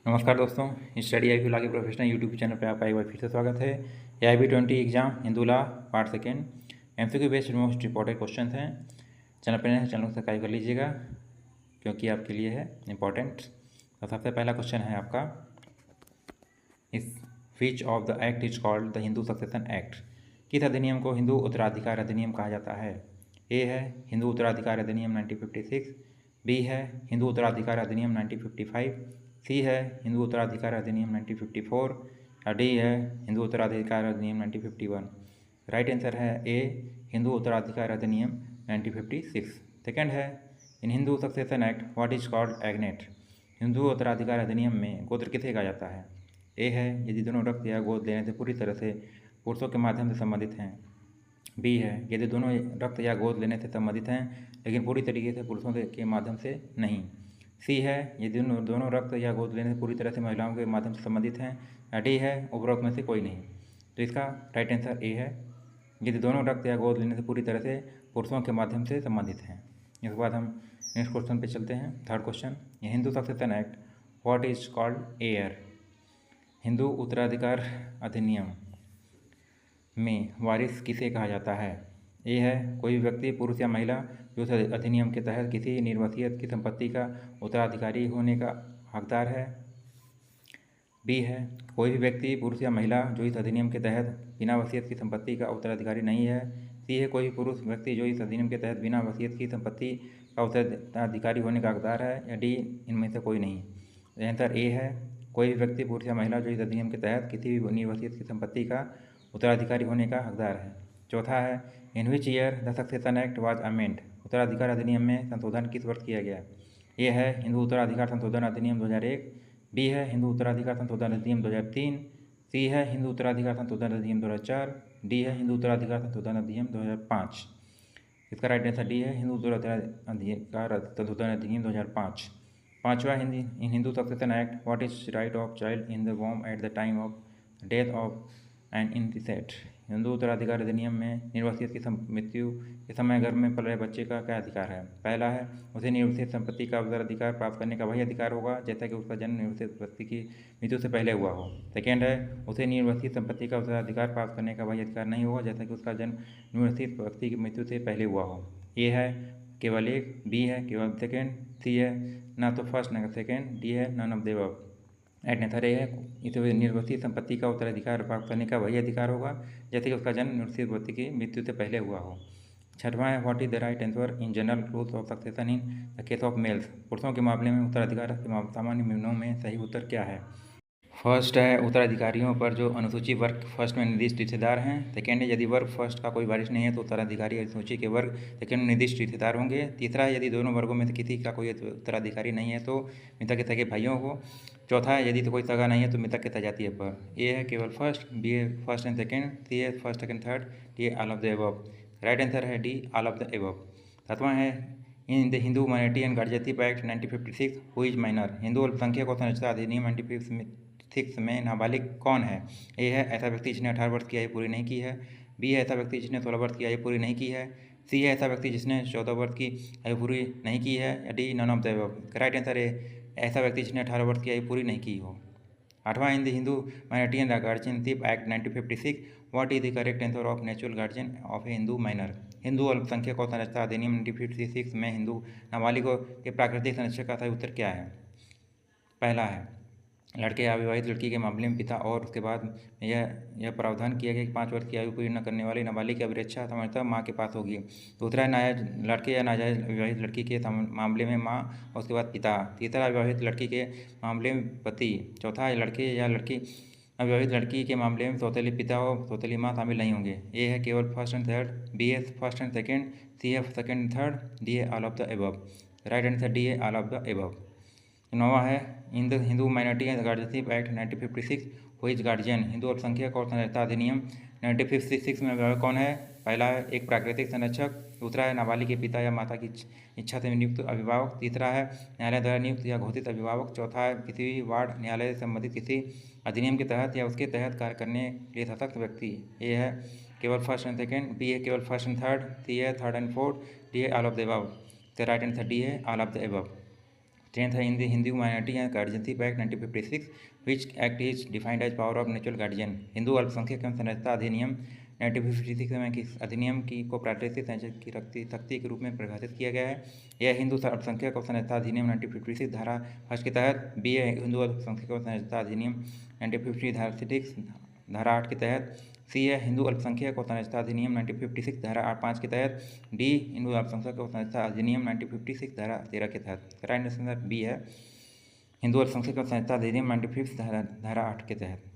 नमस्कार दोस्तों, स्टडी आई लॉ के प्रोफेशनल यूट्यूब चैनल पर आपका एक बार फिर से स्वागत है। ये IB20 exam Hindu law part second MCQ based most important question हैं। चैनल पर नए चैनल को सब्सक्राइब कर लीजिएगा क्योंकि आपके लिए है इम्पॉर्टेंट। तो सबसे पहला क्वेश्चन है आपका, इस which of the act is called the Hindu Succession act. किस अधिनियम को हिंदू उत्तराधिकार अधिनियम कहा जाता है? ए है हिंदू उत्तराधिकार अधिनियम 1956, बी है हिंदू उत्तराधिकार अधिनियम 1955, सी है हिंदू उत्तराधिकार अधिनियम 1954 और डी है हिंदू उत्तराधिकार अधिनियम 1951। राइट आंसर है ए हिंदू उत्तराधिकार अधिनियम 1956। सेकेंड है, in Hindu Succession Act what is called agnate. Hindu उत्तराधिकार अधिनियम में गोत्र किसे कहा जाता है? ए है यदि दोनों रक्त या गोद लेने से पूरी तरह से पुरुषों के माध्यम से संबंधित हैं। बी है यदि दोनों रक्त या गोद लेने से संबंधित हैं लेकिन पूरी तरीके से पुरुषों के माध्यम से नहीं। सी है यदि दोनों रक्त या गोद लेने से पूरी तरह से महिलाओं के माध्यम से संबंधित हैं। या डी है उपरोक्त में से कोई नहीं। तो इसका राइट आंसर ए है यदि दोनों रक्त या गोद लेने से पूरी तरह से पुरुषों के माध्यम से संबंधित हैं। इसके बाद हम नेक्स्ट क्वेश्चन पे चलते हैं। Third question, Hindu Succession Act what is called air. Hindu उत्तराधिकार अधिनियम में वारिस किसे कहा जाता है? ए है कोई भी व्यक्ति पुरुष या महिला जो इस अधिनियम के तहत किसी निर्वसियत की संपत्ति का उत्तराधिकारी होने का हकदार है। बी है कोई भी व्यक्ति पुरुष या महिला जो इस अधिनियम के तहत बिना वसीयत की संपत्ति का उत्तराधिकारी नहीं है। सी है कोई भी पुरुष व्यक्ति जो इस अधिनियम के तहत बिना वसीयत की संपत्ति का उत्तराधिकारी होने का हकदार है। या डी इनमें से कोई नहीं। आंसर ए है कोई भी व्यक्ति पुरुष या महिला जो इस अधिनियम के तहत किसी भी निर्वसियत की संपत्ति का उत्तराधिकारी होने का हकदार है। चौथा है, in which year the succession act was amend. उत्तराधिकार अधिनियम में संशोधन किस वर्ष किया गया? ए है हिंदू उत्तराधिकार संशोधन अधिनियम 2001, बी है हिंदू उत्तराधिकार संशोधन अधिनियम 2003, सी है हिंदू उत्तराधिकार संशोधन अधिनियम 2004, डी है हिंदू उत्तराधिकार संशोधन अधिनियम 2005। इसका राइट आंसर डी है हिंदू उत्तराधिकार संशोधन अधिनियम 2005। पाँचवा, in Hindu Succession Act what is right of child in the womb at the time of death of an intestate. Hindu उत्तराधिकार अधिनियम में निर्वसियत की मृत्यु के समय गर्भ में पल रहे बच्चे का क्या अधिकार है? पहला है उसे निर्वसित संपत्ति का उत्तराधिकार प्राप्त करने का वही अधिकार होगा जैसा कि उसका जन्म निर्वसित व्यक्ति की मृत्यु से पहले हुआ हो। सेकेंड है उसे निर्वसित संपत्ति का उत्तराधिकार प्राप्त करने का वही अधिकार नहीं होगा जैसा कि उसका जन्म निर्वसित व्यक्ति की मृत्यु से पहले हुआ हो। ये है केवल एक, बी है केवल सेकेंड, सी है ना तो फर्स्ट ना सेकेंड, डी है none of the above. Right answer है इसे निर्वसित संपत्ति का उत्तराधिकार प्राप्त करने का वही अधिकार होगा जैसे कि उसका जन्म निर्वसित व्यक्ति की मृत्यु से पहले हुआ हो। छठवां है, what is the right answer in general rules of succession in the case of males. पुरुषों के मामले में उत्तराधिकार के सामान्य नियमों में सही उत्तर क्या है? फर्स्ट है उत्तराधिकारियों पर जो अनुसूचित वर्ग फर्स्ट में निर्दिष्ट रिश्तेदार हैं। सेकेंड है यदि वर्ग फर्स्ट का कोई वारिस नहीं है तो उत्तराधिकारी अनुसूची के वर्ग सेकेंड में निर्दिष्ट रिश्तेदार होंगे। तीसरा है यदि दोनों वर्गों में से किसी का कोई उत्तराधिकारी नहीं है तो मृतक के सगे भाइयों को। चौथा है यदि तो कोई सगा नहीं है तो मृतक के सजातीय पर। ए है केवल फर्स्ट, बी है फर्स्ट एंड सेकेंड, सी है फर्स्ट सेकेंड थर्ड, डी है all of the above. Right answer है D all of the above. सातवां है, in the Hindu Minority and Guardianship Act 1956 who is minor. Hindu अल्पसंख्यक और संरक्षता अधिनियम 1956 में नाबालिग कौन है? ए है ऐसा व्यक्ति जिसने 18 वर्ष की आयु पूरी नहीं की है, बी है ऐसा व्यक्ति जिसने 16 वर्ष की आयु पूरी नहीं की है, सी है ऐसा व्यक्ति जिसने 14 वर्ष की आयु पूरी नहीं की है, या D none of the above. Right answer है ऐसा व्यक्ति जिसने 18 वर्ष की आयु पूरी नहीं की हो। आठवां, इन the Hindu Minority and Guardianship Act 1956 what is the correct answer of natural guardian of A Hindu minor. Hindu अल्पसंख्यक और संरक्षता अधिनियम 1956 में हिंदू नाबालिगों के प्राकृतिक संरक्षक का सही उत्तर क्या है? पहला है लड़के या विवाहित लड़की के मामले में पिता और उसके बाद यह प्रावधान किया गया कि 5 वर्ष की आयु पूरी न करने वाली नाबालिग की अभिरक्षा सामान्यतः माँ के पास होगी। दूसरा है नाजायज लड़के या नाजायज विवाहित लड़की के मामले में माँ और उसके बाद पिता। तीसरा विवाहित लड़की के मामले में पति। चौथा है लड़के या लड़की अविवाहित लड़की के मामले में सौतेले पिता और सौतेली माँ शामिल नहीं होंगे। ए है केवल फर्स्ट एंड थर्ड, बी है फर्स्ट एंड सेकेंड, सी है सेकेंड एंड थर्ड, डी है all of the above. Right answer D है ऑल ऑफ द एबव। नौवां है, in the Hindu Minority and Guardianship Act 1956 who is guardian. Hindu अल्पसंख्यक और संरक्षता अधिनियम 1956 में अभिभावक कौन है? पहला है एक प्राकृतिक संरक्षक, दूसरा है नाबालिग के पिता या माता की इच्छा से नियुक्त अभिभावक, तीसरा है न्यायालय द्वारा नियुक्त या घोषित अभिभावक, चौथा है किसी भी वार्ड न्यायालय से संबंधित किसी अधिनियम के तहत या उसके तहत कार्य करने के लिए सशक्त व्यक्ति। ये है केवल फर्स्ट एंड सेकेंड, बी है केवल फर्स्ट एंड थर्ड, सी है थर्ड एंड फोर्थ, डी है ऑल ऑफ द एबव। तो राइट आंसर डी है all of the above. Strength है in the Hindu Minority and Guardianship Act 1956, which act is defined as power of natural guardian. Hindu अल्पसंख्यक एवं संरक्षता अधिनियम 1956 में किस अधिनियम की को प्राकृतिक संरक्षक की शक्ति के रूप में परिभाषित किया गया है। यह हिंदू अल्पसंख्यक और संरक्षता अधिनियम 1956 धारा 1 के तहत। बी है हिंदू अल्पसंख्यक और संरक्षता अधिनियम 1950 धारा 6 धारा 8 के तहत। सी है हिंदू अल्पसंख्यक और संरक्षता अधिनियम 1956 धारा 5 के तहत। डी हिंदू अल्पसंख्यक और संरक्षता अधिनियम 1956 धारा 13 के तहत। राइट आंसर बी है हिंदू अल्पसंख्यक और संरक्षता अधिनियम 1956 धारा 8 के तहत।